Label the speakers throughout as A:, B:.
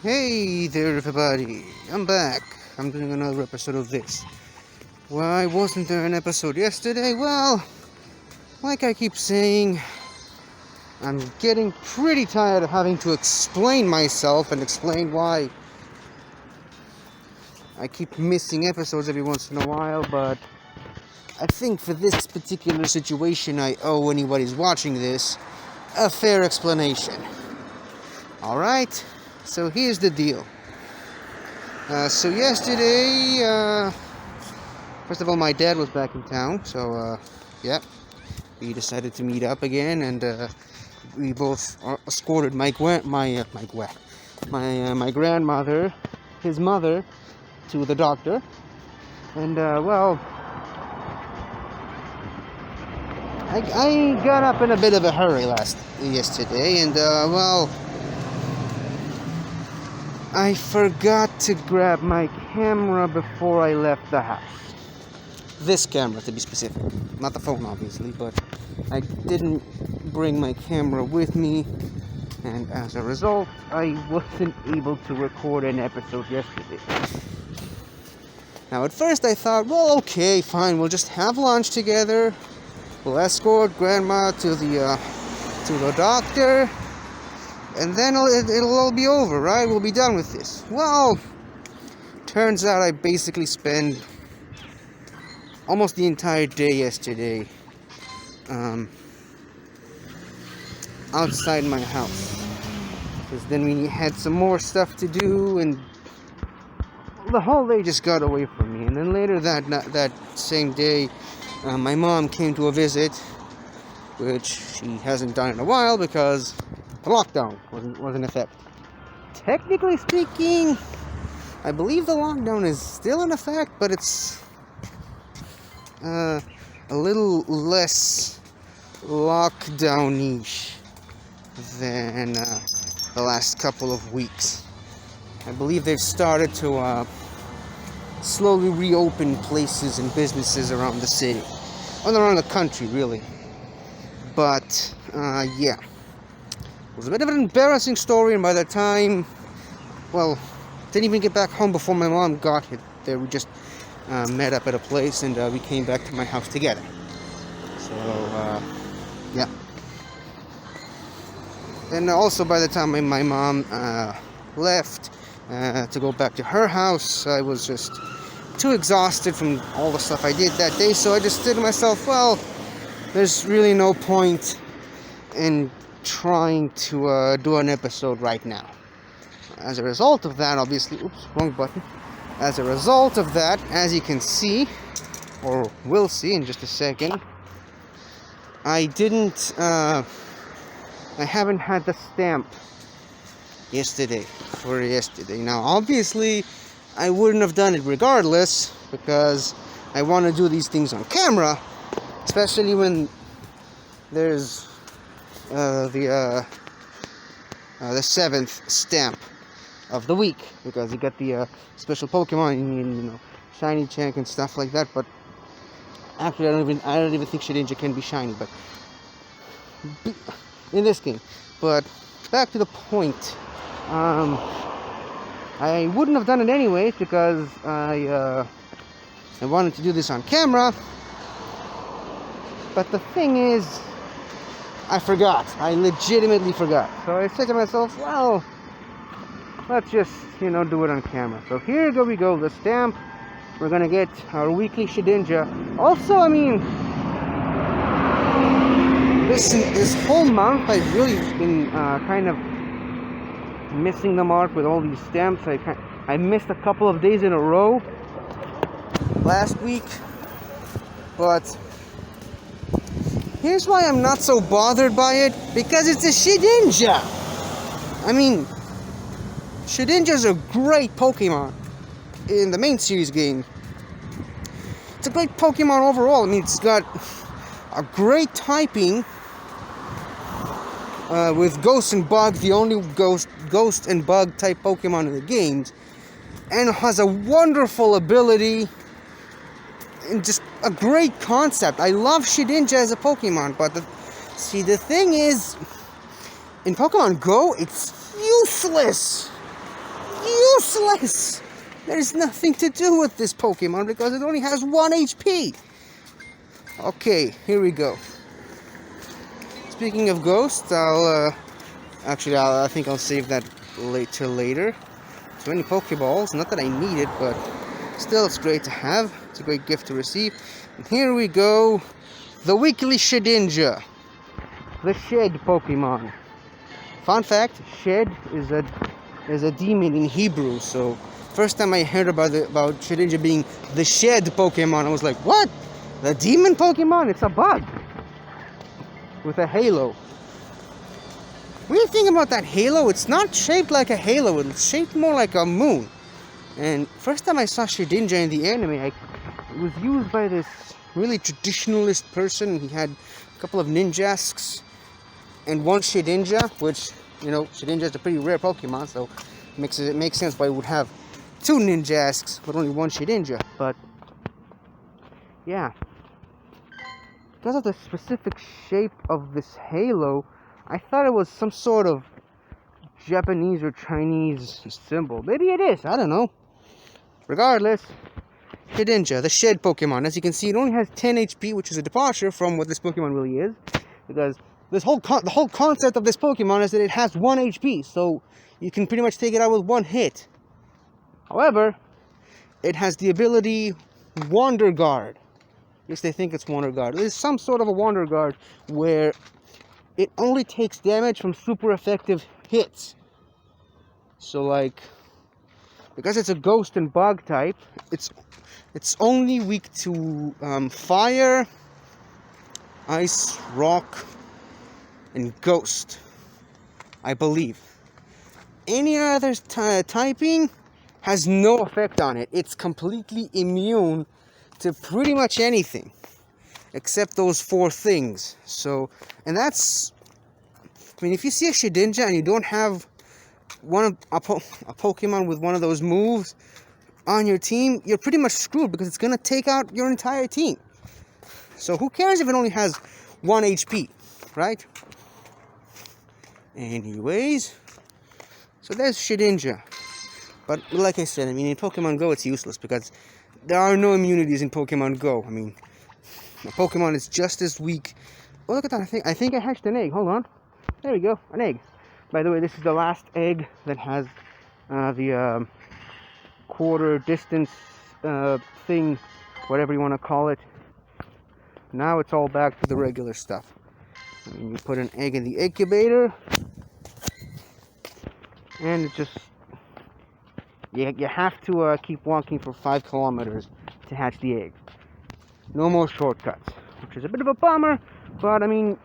A: Hey there, everybody. I'm back. I'm doing another episode of this. Why wasn't there an episode yesterday? Well, like I keep saying, I'm getting pretty tired of having to explain myself and explain why I keep missing episodes every once in a while, but I think for this particular situation, I owe anybody who's watching this a fair explanation. Alright? So here's the deal. So yesterday, first of all, my dad was back in town, so, yeah, we decided to meet up again, and, we both escorted my grandmother, his mother, to the doctor, and, well, I got up in a bit of a hurry yesterday, and, well, I forgot to grab my camera before I left the house. This camera, to be specific. Not the phone, obviously, but I didn't bring my camera with me, and as a result, I wasn't able to record an episode yesterday. Now, at first I thought, well, okay, fine, we'll just have lunch together. We'll escort Grandma to the doctor, and then it'll all be over, right? We'll be done with this. Well, turns out I basically spent almost the entire day yesterday outside my house. Because then we had some more stuff to do, and the whole day just got away from me. And then later that same day, my mom came to a visit, which she hasn't done in a while because the lockdown was in effect. Technically speaking, I believe the lockdown is still in effect, but it's a little less lockdown-ish than the last couple of weeks. I believe they've started to slowly reopen places and businesses around the city, and around the country, really. But yeah. It was a bit of an embarrassing story, and by the time, well, didn't even get back home before my mom got there. We just met up at a place, and we came back to my house together. So, yeah. And also, by the time my mom left to go back to her house, I was just too exhausted from all the stuff I did that day, so I just said to myself, well, there's really no point in trying to do an episode right now. As a result of that, obviously, wrong button. As a result of that, as you can see, or will see in just a second, I haven't had the stamp for yesterday. Now, obviously, I wouldn't have done it regardless, because I want to do these things on camera, especially when there's the 7th stamp of the week, because you get the special Pokémon, you know, shiny check and stuff like that. But actually, I don't even think Shedinja can be shiny, but in this game. But back to the point. I wouldn't have done it anyways, because I wanted to do this on camera. But the thing is, I forgot. I legitimately forgot. So I said to myself, well, let's just, do it on camera. So here we go, the stamp. We're gonna get our weekly Shedinja. Also, I mean, this whole month I've really been kind of missing the mark with all these stamps. I missed a couple of days in a row last week, but here's why I'm not so bothered by it, because it's a Shedinja. I mean, Shedinja's a great Pokemon in the main series game. It's a great Pokemon overall. I mean, it's got a great typing with Ghost and Bug, the only Ghost and Bug type Pokemon in the games, and has a wonderful ability and just a great concept. I love Shedinja as a Pokemon, but the thing is, in Pokemon Go, it's useless. useless! There's nothing to do with this Pokemon because it only has 1 HP. Okay, here we go. Speaking of ghosts, I think I'll save that later. 20 Pokeballs, not that I need it, but still it's great to have. It's a great gift to receive. And here we go, the weekly Shedinja, the Shed Pokemon. Fun fact, Shed is a demon in Hebrew, so first time I heard about Shedinja being the Shed Pokemon, I was like, what? The demon Pokemon? It's a bug with a halo. Weird thing about that halo, it's not shaped like a halo, it's shaped more like a moon. And first time I saw Shedinja in the anime, it was used by this really traditionalist person. He had a couple of Ninjasks and one Shedinja, which, you know, Shedinja is a pretty rare Pokemon, so it makes sense why it would have 2 Ninjasks, but only 1 Shedinja. But yeah, because of the specific shape of this halo, I thought it was some sort of Japanese or Chinese symbol. Maybe it is, I don't know. Regardless, Shedinja, the Shed Pokemon. As you can see, it only has 10 HP, which is a departure from what this Pokemon really is. Because the whole concept of this Pokemon is that it has 1 HP, so you can pretty much take it out with 1 hit. However, it has the ability Wander Guard. At least they think it's Wander Guard. There's some sort of a Wander Guard where it only takes damage from super effective hits. So, like, because it's a ghost and bug type, it's only weak to fire, ice, rock, and ghost, I believe. Any other typing has no effect on it. It's completely immune to pretty much anything except those 4 things. So, and that's, I mean, if you see a Shedinja and you don't have a Pokemon with one of those moves on your team, you're pretty much screwed because it's gonna take out your entire team. So who cares if it only has 1 HP, right? Anyways, so there's Shedinja. But like I said, I mean, in Pokemon Go, it's useless because there are no immunities in Pokemon Go. I mean, a Pokemon is just as weak. Oh, look at that. I think I hatched an egg. Hold on. There we go. An egg. By the way, this is the last egg that has the quarter distance thing, whatever you want to call it. Now it's all back to the regular stuff. And you put an egg in the incubator, and it just, you have to keep walking for 5 kilometers to hatch the egg. No more shortcuts, which is a bit of a bummer, but I mean,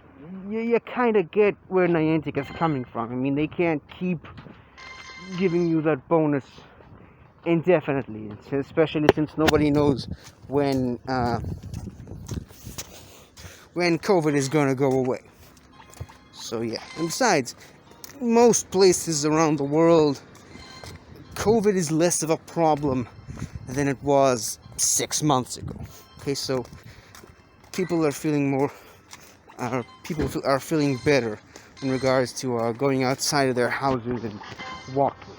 A: you kind of get where Niantic is coming from. I mean, they can't keep giving you that bonus indefinitely, especially since nobody knows when COVID is gonna go away. So yeah, and besides, most places around the world, COVID is less of a problem than it was 6 months ago. Okay, so people are feeling feeling better in regards to going outside of their houses and walking.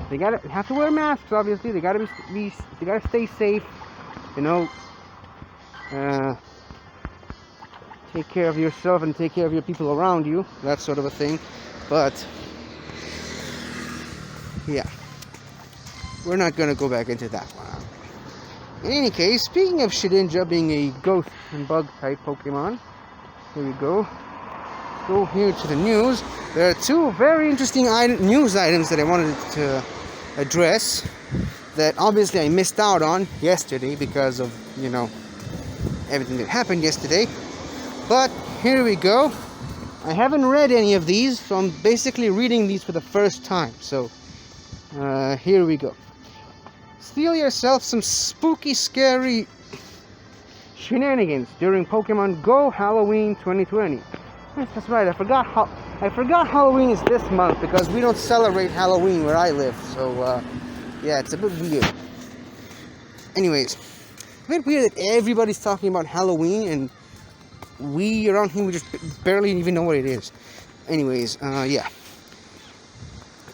A: They have to wear masks, obviously. They gotta stay safe. You know, take care of yourself and take care of your people around you. That sort of a thing. But yeah, we're not gonna go back into that one. In any case, speaking of Shedinja being a ghost and bug type Pokemon, here we go. Let's go here to the news. There are 2 very interesting news items that I wanted to address that obviously I missed out on yesterday because of, you know, everything that happened yesterday. But here we go. I haven't read any of these, so I'm basically reading these for the first time. So here we go. Steal yourself some spooky, scary shenanigans during Pokemon Go Halloween 2020. Yes, that's right. I forgot Halloween is this month because we don't celebrate Halloween where I live. So yeah, it's a bit weird. Anyways, it's a bit weird that everybody's talking about Halloween and we around here we just barely even know what it is. Anyways, yeah.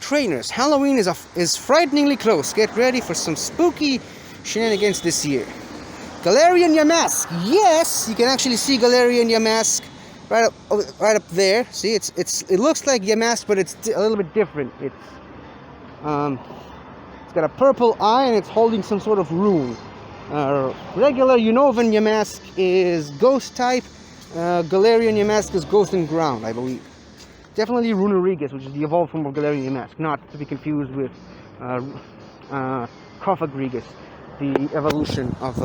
A: trainers. Halloween is frighteningly close. Get ready for some spooky shenanigans this year. Galarian Yamask. Yes, you can actually see Galarian Yamask right up there. See, it looks like Yamask, but it's a little bit different. It's got a purple eye and it's holding some sort of rune. Regular Unovan Yamask is Ghost type. Galarian Yamask is Ghost and Ground, I believe. Definitely Runerigus, which is the evolved form of Galarian Yamask, not to be confused with Cofagrigus, the evolution of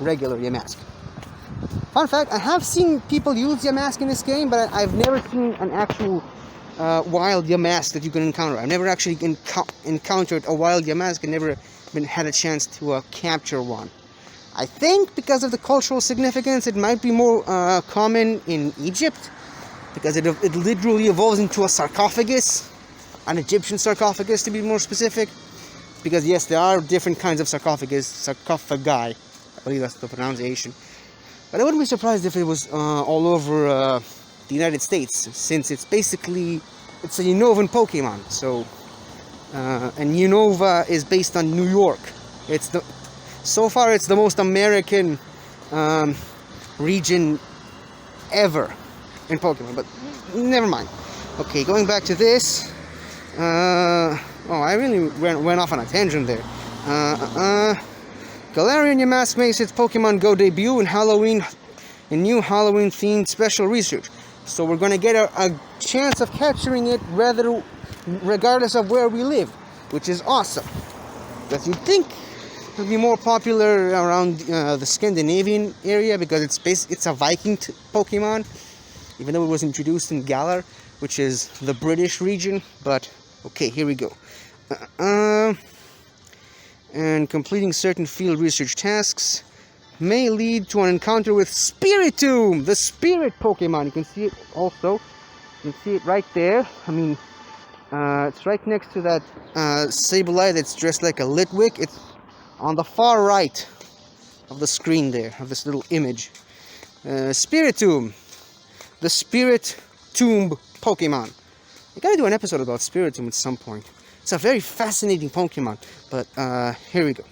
A: regular Yamask. Fun fact, I have seen people use Yamask in this game, but I've never seen an actual wild Yamask that you can encounter. I've never actually encountered a wild Yamask and never had a chance to capture one. I think because of the cultural significance, it might be more common in Egypt, because it literally evolves into a sarcophagus, an Egyptian sarcophagus to be more specific. Because yes, there are different kinds of sarcophagi, I believe that's the pronunciation. But I wouldn't be surprised if it was all over the United States, since it's a Unovan Pokemon. So, and Unova is based on New York. So far it's the most American region ever in Pokemon, but never mind. Okay, going back to this. I really went off on a tangent there. Galarian Yamask makes its Pokemon Go debut in new Halloween-themed special research. So we're going to get a chance of capturing it regardless of where we live, which is awesome. Because you'd think it would be more popular around the Scandinavian area, because it's a Viking Pokemon, even though it was introduced in Galar, which is the British region. But okay, here we go. And completing certain field research tasks may lead to an encounter with Spiritomb, the spirit Pokemon. You can see it also. You can see it right there. I mean, it's right next to that Sableye that's dressed like a Litwick. It's on the far right of the screen there, of this little image. Spiritomb, the spirit tomb Pokemon. I gotta do an episode about Spiritomb at some point. It's a very fascinating Pokemon, but here we go.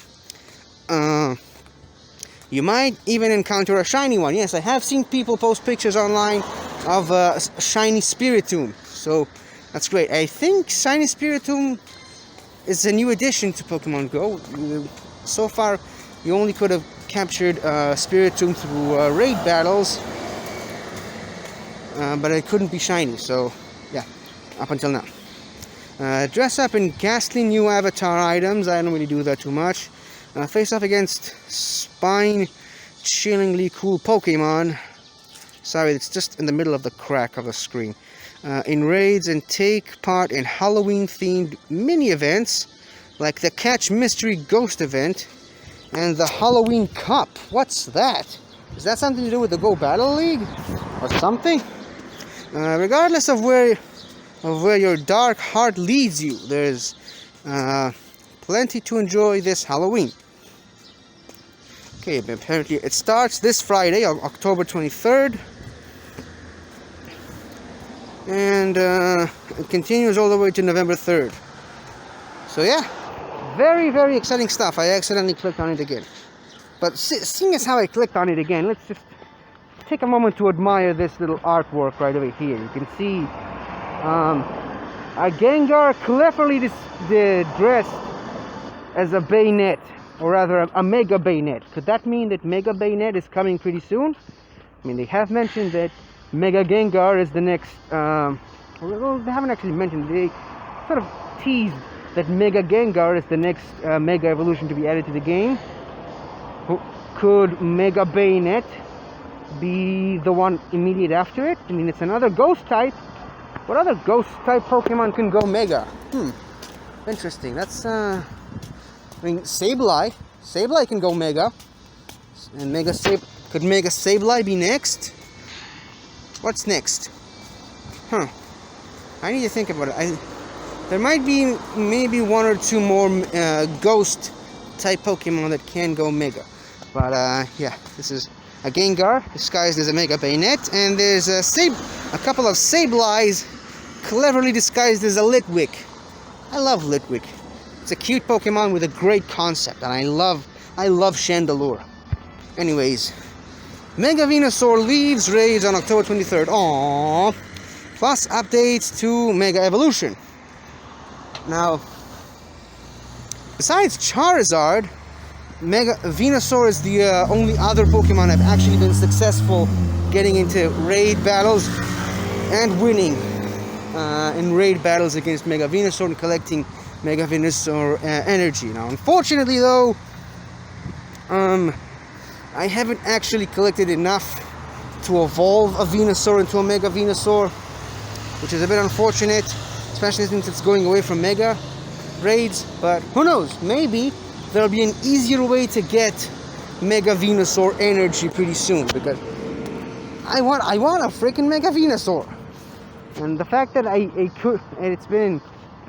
A: You might even encounter a shiny one. Yes, I have seen people post pictures online of a shiny Spiritomb, so that's great. I think shiny Spiritomb is a new addition to Pokemon Go. So far, you only could have captured Spiritomb through raid battles, but it couldn't be shiny, so yeah, up until now. Dress up in ghastly new avatar items. I don't really do that too much. Face off against spine-chillingly cool Pokemon. Sorry, it's just in the middle of the crack of the screen. In raids, and take part in Halloween-themed mini-events like the Catch Mystery Ghost event and the Halloween Cup. What's that? Is that something to do with the Go Battle League or something? Regardless of where your dark heart leads you, there's plenty to enjoy this Halloween. Okay, apparently it starts this Friday, October 23rd, and it continues all the way to November 3rd. So yeah, very, very exciting stuff. I accidentally clicked on it again. But seeing as how I clicked on it again, let's just take a moment to admire this little artwork right over here. You can see a Gengar cleverly dressed as a Bayonet, or rather a Mega Bayonet. Could that mean that Mega Bayonet is coming pretty soon? I mean, they have mentioned that Mega Gengar is the next, well, they haven't actually mentioned, they sort of teased that Mega Gengar is the next Mega Evolution to be added to the game. Could Mega Bayonet be the one immediate after it? I mean, it's another Ghost type. What other Ghost type Pokemon can go Mega? Interesting. That's, I mean, Sableye. Sableye can go Mega. And could Mega Sableye be next? What's next? I need to think about it. There might be maybe one or two more Ghost type Pokemon that can go Mega. But yeah, this is a Gengar disguised as a Mega Bayonet, and there's a couple of Sableyes cleverly disguised as a Litwick. I love Litwick. It's a cute Pokemon with a great concept, and I love Chandelure. Anyways, Mega Venusaur leaves raids on October 23rd. Aww. Plus updates to Mega Evolution. Now, besides Charizard, Mega Venusaur is the only other Pokemon I've actually been successful getting into raid battles and winning in raid battles against Mega Venusaur and collecting Mega Venusaur energy. Now, unfortunately though, I haven't actually collected enough to evolve a Venusaur into a Mega Venusaur, which is a bit unfortunate, especially since it's going away from Mega raids. But who knows, maybe there'll be an easier way to get Mega Venusaur energy pretty soon, because I want a freaking Mega Venusaur. And the fact that I could, and it's been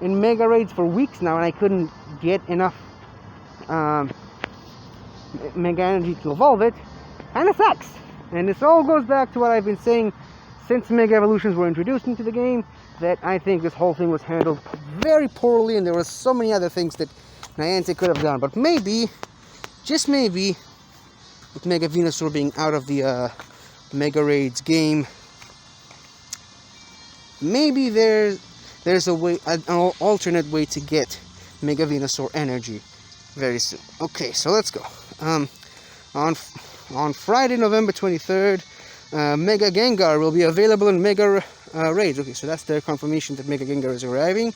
A: in Mega raids for weeks now, and I couldn't get enough Mega energy to evolve it, kind of sucks. And this all goes back to what I've been saying since Mega Evolutions were introduced into the game, that I think this whole thing was handled very poorly, and there were so many other things that Niantic could have done. But maybe, just maybe, with Mega Venusaur being out of the Mega Raids game, maybe there's a way, an alternate way to get Mega Venusaur energy very soon. Okay, so let's go. On Friday, November 23rd, Mega Gengar will be available in Mega Raids. Okay, so that's their confirmation that Mega Gengar is arriving.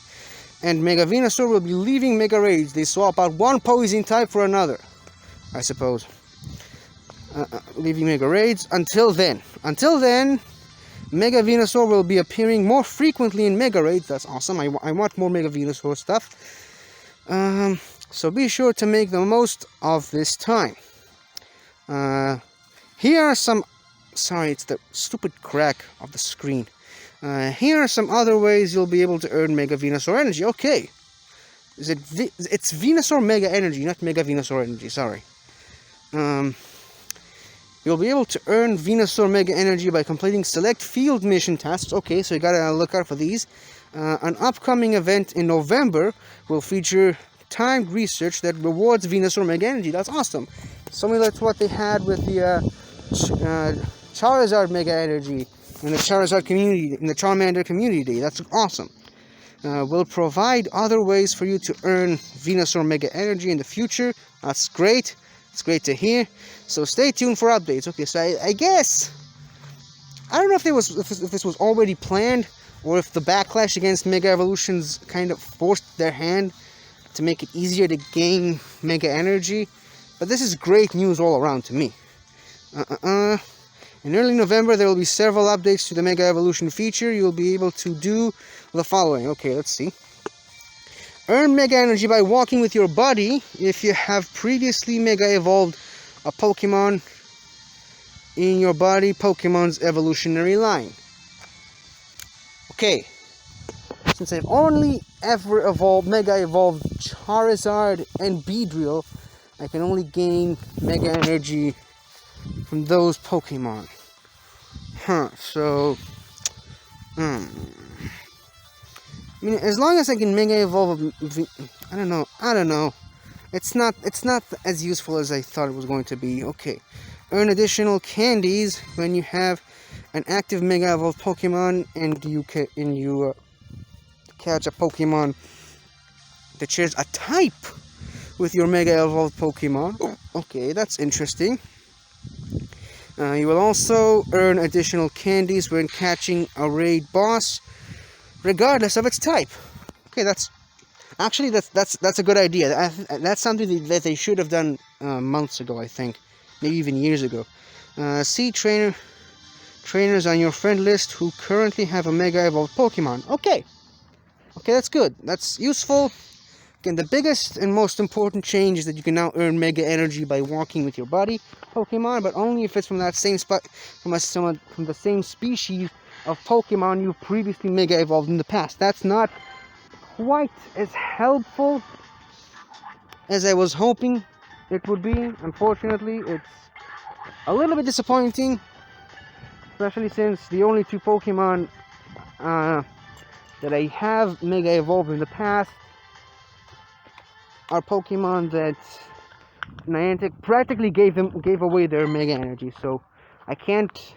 A: And Mega Venusaur will be leaving Mega Raids. They swap out one poison type for another, I suppose. Leaving Mega Raids. Until then, Mega Venusaur will be appearing more frequently in Mega Raids. That's awesome. I want more Mega Venusaur stuff. So be sure to make the most of this time. Here are some... Sorry, it's the stupid crack of the screen. Here are some other ways you'll be able to earn Mega Venusaur energy. Okay. It's Venusaur Mega Energy, not Mega Venusaur Energy, sorry. You'll be able to earn Venusaur Mega Energy by completing select field mission tasks. Okay, so you gotta look out for these. An upcoming event in November will feature timed research that rewards Venusaur Mega Energy. That's awesome. Similar to what they had with the Charizard Mega Energy in the Charizard community, in the Charmander Community Day. That's awesome. Will provide other ways for you to earn Venusaur Mega Energy in the future. That's great. It's great to hear. So stay tuned for updates. Okay, so I guess I don't know if this was already planned, or if the backlash against Mega Evolutions kind of forced their hand to make it easier to gain Mega Energy. But this is great news all around to me. In early November, there will be several updates to the Mega Evolution feature. You'll be able to do the following. Okay, let's see. Earn Mega Energy by walking with your buddy if you have previously Mega Evolved a Pokemon in your buddy Pokemon's evolutionary line. Okay, since I've only ever Mega Evolved Charizard and Beedrill, I can only gain Mega Energy from those Pokemon. So... I mean, as long as I can Mega Evolve I don't know. It's not as useful as I thought it was going to be. Okay. Earn additional candies when you have an active Mega Evolved Pokemon and you catch a Pokemon that shares a type with your Mega Evolved Pokemon. Okay, that's interesting. You will also earn additional candies when catching a raid boss, regardless of its type. Okay, that's a good idea. That's something that they should have done months ago, I think, maybe even years ago. See trainers on your friend list who currently have a Mega Evolved Pokemon. Okay, that's good. That's useful. Again, the biggest and most important change is that you can now earn Mega Energy by walking with your buddy Pokemon, but only if it's from that same from the same species of Pokemon you've previously Mega Evolved in the past. That's not quite as helpful as I was hoping it would be. Unfortunately, it's a little bit disappointing, especially since the only two Pokemon that I have Mega Evolved in the past are Pokemon that Niantic practically gave away their Mega Energy, so I can't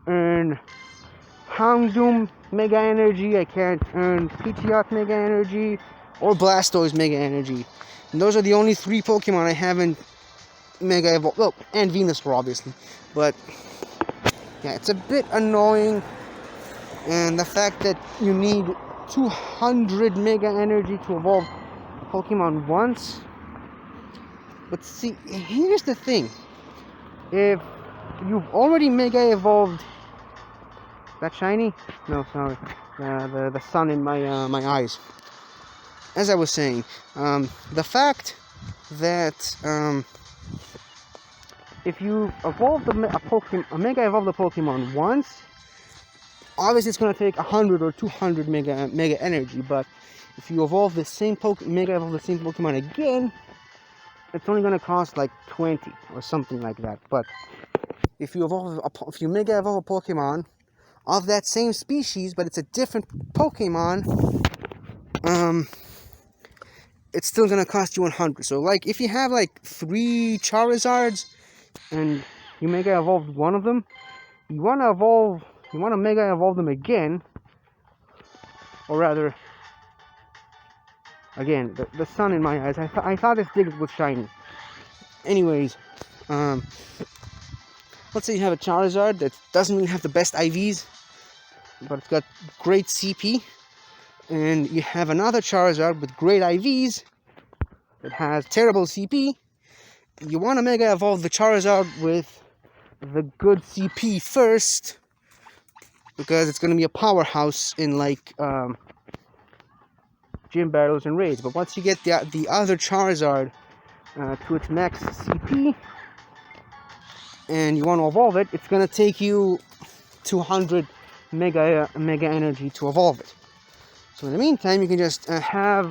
A: earn Houndoom Mega Energy, I can't earn Pidgeot Mega Energy, or Blastoise Mega Energy. And those are the only 3 Pokemon I haven't Mega Evolved. Well, and Venusaur, obviously. But, yeah, it's a bit annoying. And the fact that you need 200 Mega Energy to evolve Pokemon once. But see, here's the thing. If you've already Mega Evolved... That shiny? No, sorry. The sun in my my eyes. As I was saying, the fact that if you evolve a Mega Evolve the Pokemon once, obviously it's going to take 100 or 200 Mega Energy. But if you evolve the same Mega Evolve the same Pokemon again, it's only going to cost like 20 or something like that. But if you Mega Evolve a Pokemon of that same species, but it's a different Pokemon, it's still gonna cost you 100. So, like, if you have like 3 Charizards and you Mega Evolved one of them, you wanna Mega Evolve them again, or rather, again, the sun in my eyes. I thought this Diggs was shiny. Anyways, let's say you have a Charizard that doesn't really have the best IVs, but it's got great CP, and you have another Charizard with great IVs that has terrible CP. You want to Mega Evolve the Charizard with the good CP first, because it's going to be a powerhouse in like gym battles and raids. But once you get the other Charizard to its max CP, and you want to evolve it, it's going to take you 200 Mega Energy to evolve it. So in the meantime, you can just have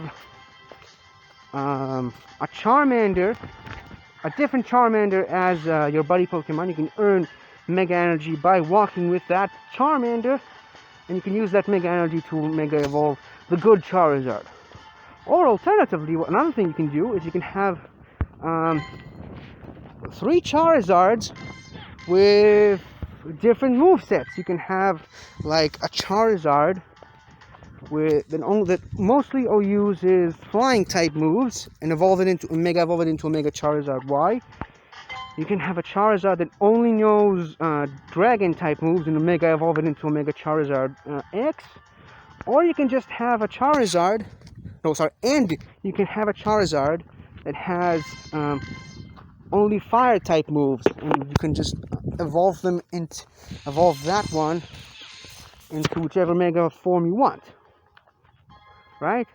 A: a Charmander, a different Charmander as your buddy Pokemon. You can earn Mega Energy by walking with that Charmander, and you can use that Mega Energy to Mega Evolve the good Charizard. Or alternatively, another thing you can do is you can have 3 Charizards with different movesets. You can have like a Charizard that mostly uses flying type moves and Mega Evolve it into a Mega Charizard Y. You can have a Charizard that only knows Dragon type moves and Mega Evolve it into a Mega Charizard X. Or you can just have a Charizard. And you can have a Charizard that has only fire type moves, and you can just evolve that one into whichever Mega form you want. Right?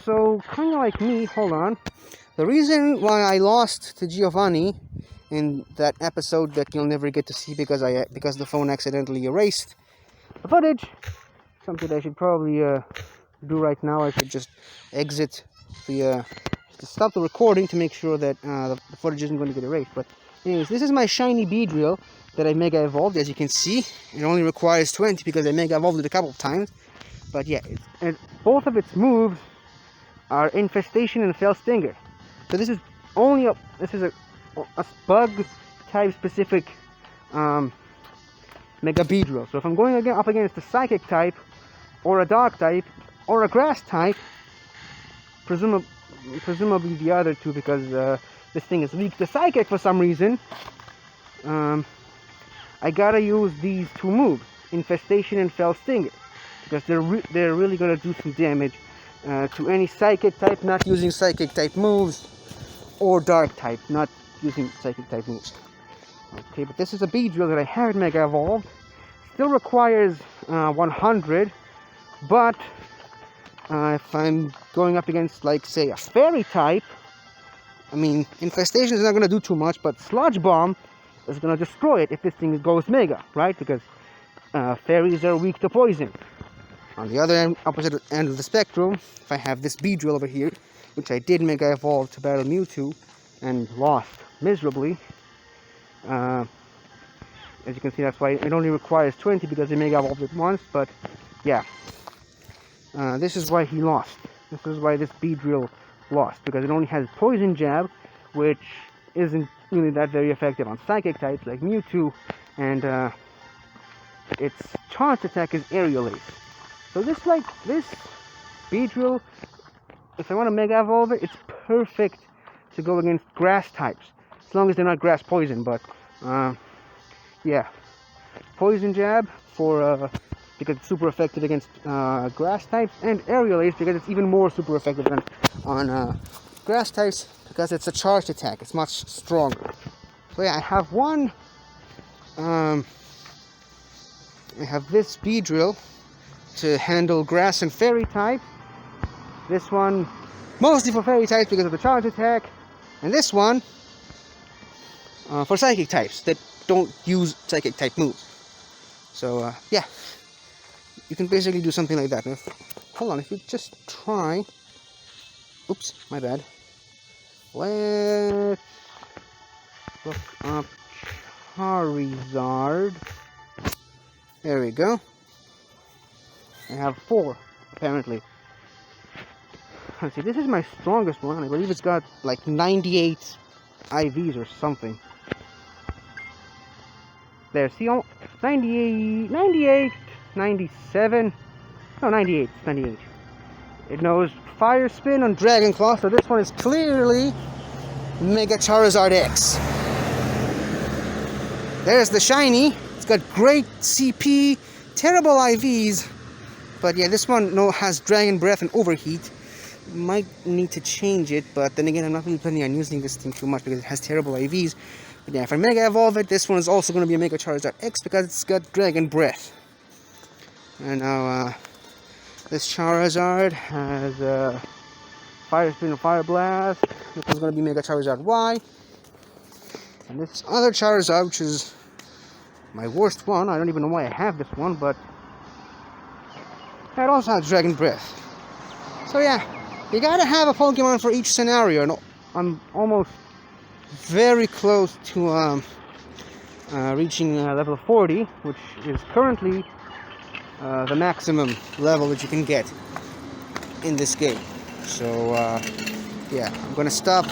A: So, kind of like me, hold on. The reason why I lost to Giovanni in that episode that you'll never get to see because the phone accidentally erased the footage, something I should probably do right now. I should just exit to stop the recording to make sure that the footage isn't going to get erased. But anyways, this is my shiny Beedrill that I Mega Evolved. As you can see, it only requires 20 because I Mega Evolved it a couple of times. But yeah, both of its moves are Infestation and Fell Stinger. So this is only a bug type specific Mega Beedrill. So if I'm going up against a Psychic type, or a Dark type, or a Grass type, presumably the other two, because this thing is weak to Psychic for some reason, I gotta use these 2 moves, Infestation and Fell Stinger, because they're really gonna do some damage to any Psychic type not using Psychic type moves, or Dark type not using Psychic type moves. Okay, but this is a Beedrill that I haven't Mega Evolved. Still requires 100, but if I'm going up against, like, say, a Fairy type, I mean, Infestation is not going to do too much, but Sludge Bomb is going to destroy it if this thing goes Mega, right? Because Fairies are weak to poison. On the other end, opposite end of the spectrum, if I have this Beedrill over here, which I did Mega Evolve to battle Mewtwo, and lost miserably, as you can see, that's why it only requires 20 because they Mega Evolved it once, but yeah. This is why he lost. This is why this Beedrill lost, because it only has Poison Jab, which isn't really that very effective on Psychic types like Mewtwo, and its charge attack is Aerial Ace. So this Beedrill, if I want to Mega Evolve it, it's perfect to go against Grass types, as long as they're not Grass Poison. But yeah, Poison Jab for because it's super effective against Grass types, and Aerial Ace because it's even more super effective than on Grass types, because it's a charged attack. It's much stronger. So yeah, I have one. I have this Beedrill to handle Grass and Fairy type. This one mostly for Fairy types because of the charge attack, and this one for Psychic types that don't use Psychic type moves. So yeah, you can basically do something like that. Hold on, if you just try. Oops, my bad. Let's look up Charizard. There we go. I have 4, apparently. Let's see, this is my strongest one. I believe it's got like 98 IVs or something. There, see, 98, 97. No, 98, it's 98. It knows Fire Spin on Dragon Claw, so this one is clearly Mega Charizard X. There's the shiny. It's got great CP, terrible IVs, but yeah, this one has Dragon Breath and Overheat. Might need to change it, but then again, I'm not really planning on using this thing too much because it has terrible IVs. But yeah, if I Mega Evolve it, this one is also going to be a Mega Charizard X because it's got Dragon Breath. And now, this Charizard has Fire Spin and Fire Blast. This one's going to be Mega Charizard Y. And this other Charizard, which is my worst one, I don't even know why I have this one, but it also has Dragon Breath. So yeah, you gotta have a Pokemon for each scenario, and I'm almost very close to reaching level 40, which is currently the maximum level that you can get in this game. So yeah, I'm gonna stop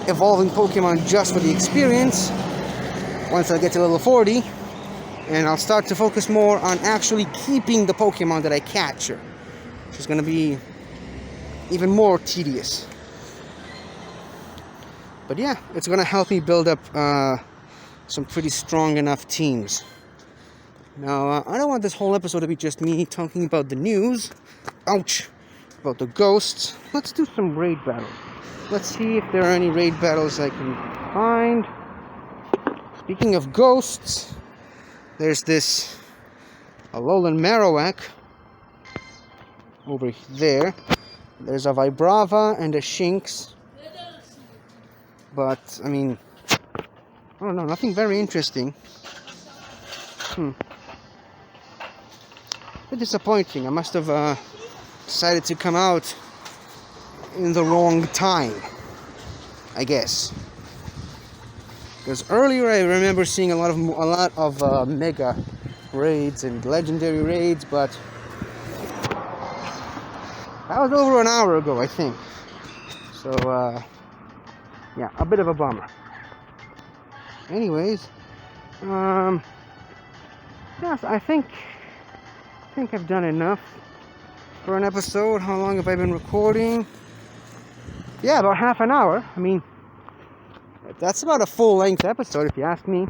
A: evolving Pokemon just for the experience once I get to level 40, and I'll start to focus more on actually keeping the Pokemon that I capture, which is gonna be even more tedious. But yeah, it's gonna help me build up some pretty strong enough teams. Now, I don't want this whole episode to be just me talking about the news. Ouch! About the ghosts. Let's do some raid battles. Let's see if there are any raid battles I can find. Speaking of ghosts, there's this Alolan Marowak over there. There's a Vibrava and a Shinx. But, I mean, I don't know, nothing very interesting. A bit disappointing. I must have decided to come out in the wrong time, I guess. Because earlier I remember seeing a lot of mega raids and legendary raids, but that was over an hour ago, I think. So yeah, a bit of a bummer. Anyways, yes, I think I've done enough for an episode. How long have I been recording? Yeah, about half an hour. I mean, that's about a full-length episode, if you ask me.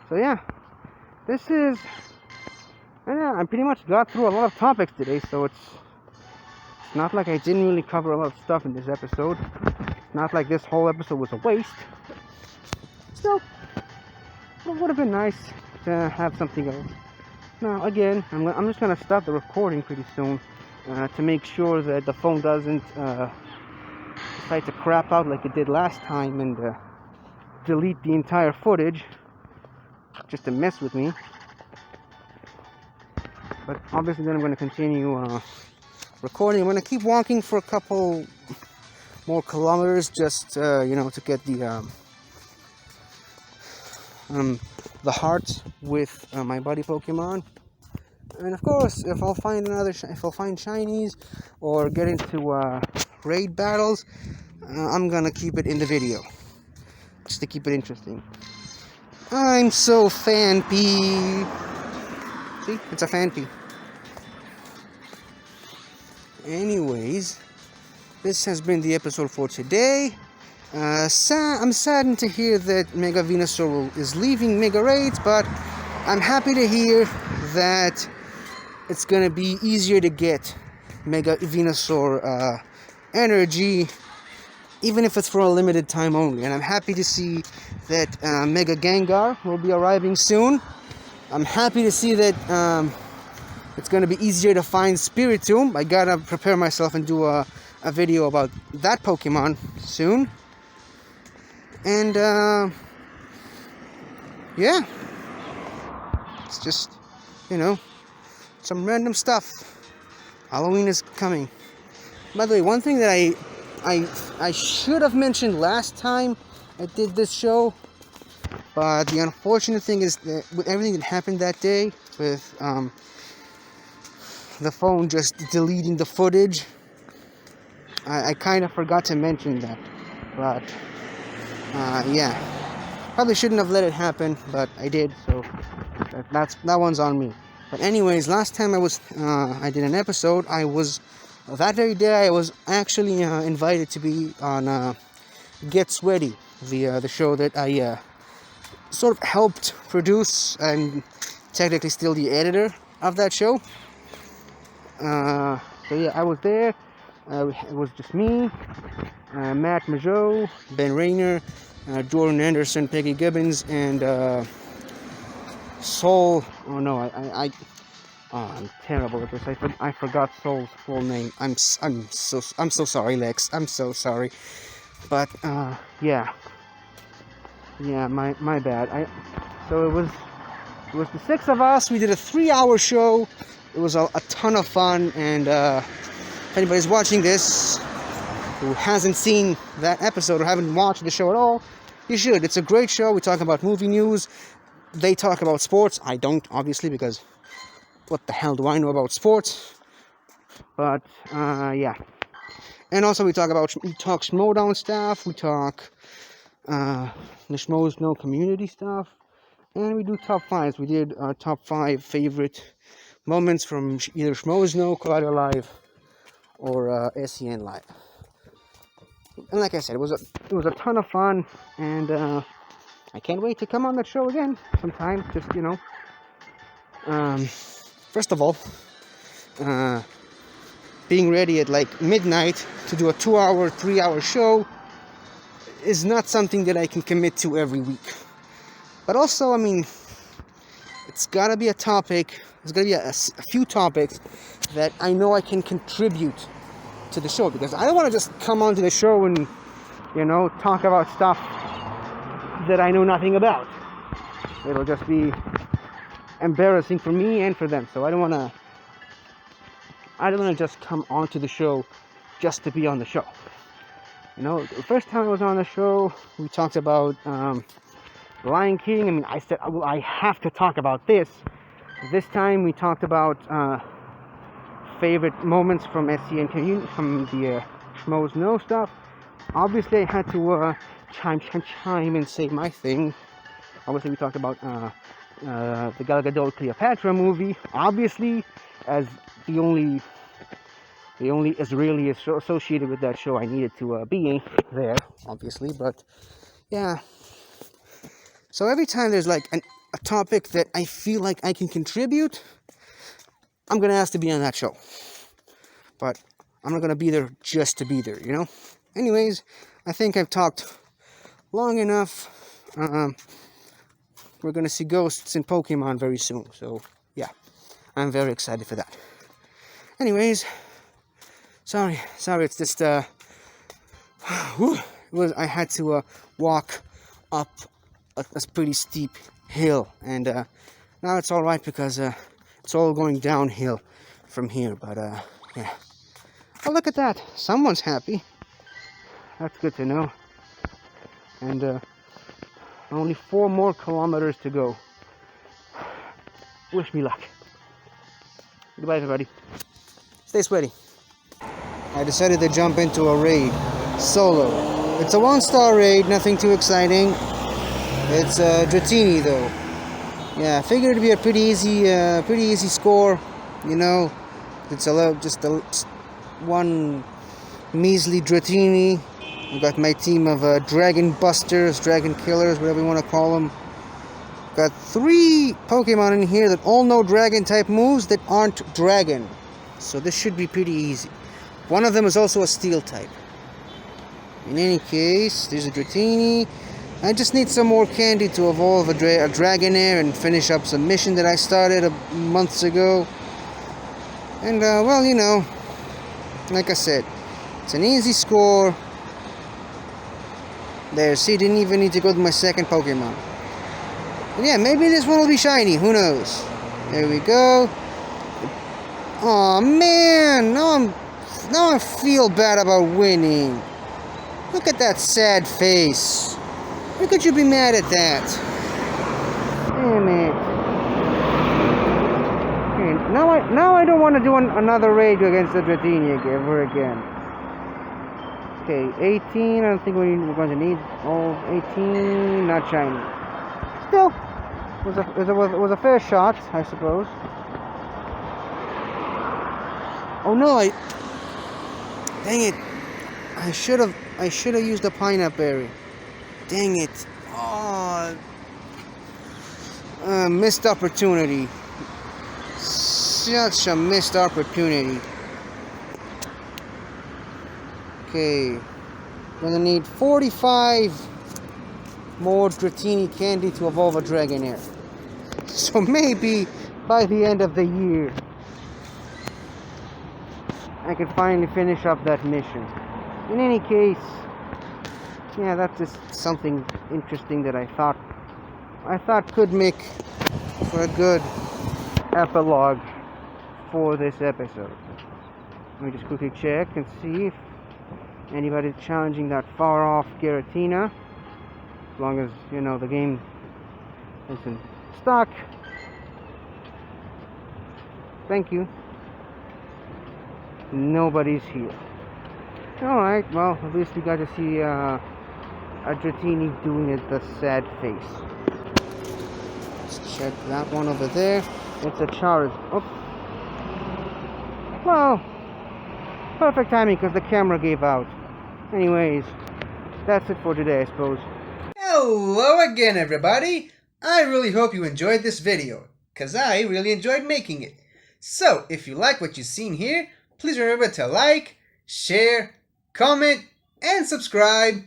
A: So yeah, this is... yeah, I pretty much got through a lot of topics today, so it's not like I didn't really cover a lot of stuff in this episode. It's not like this whole episode was a waste. Still, it would have been nice to have something else. Now, again, I'm just going to stop the recording pretty soon to make sure that the phone doesn't decide to crap out like it did last time and delete the entire footage just to mess with me. But obviously then I'm going to continue recording. I'm going to keep walking for a couple more kilometers just, you know, to get the heart with my buddy Pokemon. And of course, if I'll find shinies or get into raid battles, I'm gonna keep it in the video just to keep it interesting. I'm so fanpy. See, it's a fanpy. Anyways, this has been the episode for today. I'm saddened to hear that Mega Venusaur is leaving Mega Raids, but I'm happy to hear that it's gonna be easier to get Mega Venusaur energy, even if it's for a limited time only. And I'm happy to see that Mega Gengar will be arriving soon. I'm happy to see that it's gonna be easier to find Spiritomb. I gotta prepare myself and do a video about that Pokemon soon. And yeah, it's just, some random stuff. Halloween is coming. By the way, one thing that I should have mentioned last time I did this show, but the unfortunate thing is that with everything that happened that day, with the phone just deleting the footage, I kind of forgot to mention that. But yeah, probably shouldn't have let it happen, but I did, so that one's on me. But anyways, last time I did an episode, that very day I was actually invited to be on Get Sweaty, the show that I sort of helped produce and technically still the editor of that show. So yeah, I was there. It was just me, Matt Majot, Ben Rayner, Jordan Anderson, Peggy Gibbons, and Soul. Oh no, I'm terrible at this. I forgot Soul's full name. I'm so sorry, Lex. I'm so sorry. But yeah, my bad. So it was the six of us. We did a 3-hour show. It was a ton of fun, and if anybody's watching this who hasn't seen that episode or haven't watched the show at all, you should. It's a great show. We talk about movie news. They talk about sports. I don't, obviously, because what the hell do I know about sports? But yeah. And also we talk Schmodown stuff. We talk the Schmoes Know community stuff. And we do top 5s. We did our top 5 favorite moments from either Schmoes Know, Collider Live, or SEN Live. And like I said, it was a ton of fun, and I can't wait to come on that show again sometime. Just first of all, being ready at like midnight to do a 2-hour, 3-hour show is not something that I can commit to every week. But also, I mean, it's gotta be a topic. There's gotta be a few topics that I know I can contribute to the show, because I don't want to just come onto the show and talk about stuff that I know nothing about. It'll just be embarrassing for me and for them. So I don't want to just come onto the show just to be on the show. The first time I was on the show, we talked about Lion King. I mean, I said, well, I have to talk about this. This time we talked about favorite moments from SCN community, from the Schmoes Know stuff. Obviously, I had to chime and say my thing. Obviously, we talked about the Gal Gadot Cleopatra movie. Obviously, as the only Israeli associated with that show, I needed to be there, obviously. But yeah. So every time there's like a topic that I feel like I can contribute, I'm gonna ask to be on that show. But I'm not gonna be there just to be there, Anyways, I think I've talked long enough. We're gonna see ghosts in Pokemon very soon, so yeah, I'm very excited for that. Anyways, sorry, it's just I had to walk up a pretty steep hill, and now it's all right because it's all going downhill from here. But yeah. Oh, look at that! Someone's happy. That's good to know. And only 4 more kilometers to go. Wish me luck. Goodbye, everybody. Stay sweaty. I decided to jump into a raid. Solo. It's a 1-star raid, nothing too exciting. It's Dratini, though. Yeah, I figured it'd be a pretty easy score. You know, it's just one measly Dratini. We got my team of Dragon Busters, Dragon Killers, whatever you want to call them. Got 3 Pokemon in here that all know Dragon type moves that aren't Dragon. So this should be pretty easy. One of them is also a Steel type. In any case, there's a Dratini. I just need some more candy to evolve a Dragonair and finish up some mission that I started months ago. And, well, you know, like I said, it's an easy score. There, see, didn't even need to go to my second Pokemon. And yeah, maybe this one will be shiny, who knows. There we go. Aw, man, now I feel bad about winning. Look at that sad face. How could you be mad at that? Damn it. Okay, now I don't want to do another raid against the Dratini ever again. Okay, 18, I don't think we're going to need. Oh, 18, not shiny. Still, it was a fair shot, I suppose. Oh no, dang it. I should have used the pineapple berry. Dang it. Oh, missed opportunity. Such a missed opportunity. Okay, gonna need 45 more Dratini candy to evolve a Dragonair. So maybe by the end of the year, I can finally finish up that mission. In any case, yeah, that's just something interesting that I thought could make for a good epilogue for this episode. Let me just quickly check and see if anybody's challenging that far off Giratina. As long as, you know, the game is in stock. Thank you. Nobody's here. Alright, well, at least we got to see a Dratini doing it the sad face. Let's check that one over there. It's a Charizard. Oh. Well, perfect timing because the camera gave out. Anyways, that's it for today, I suppose.
B: Hello again, everybody! I really hope you enjoyed this video, because I really enjoyed making it. So, if you like what you've seen here, please remember to like, share, comment, and subscribe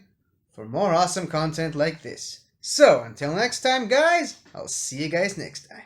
B: for more awesome content like this. So, until next time, guys, I'll see you guys next time.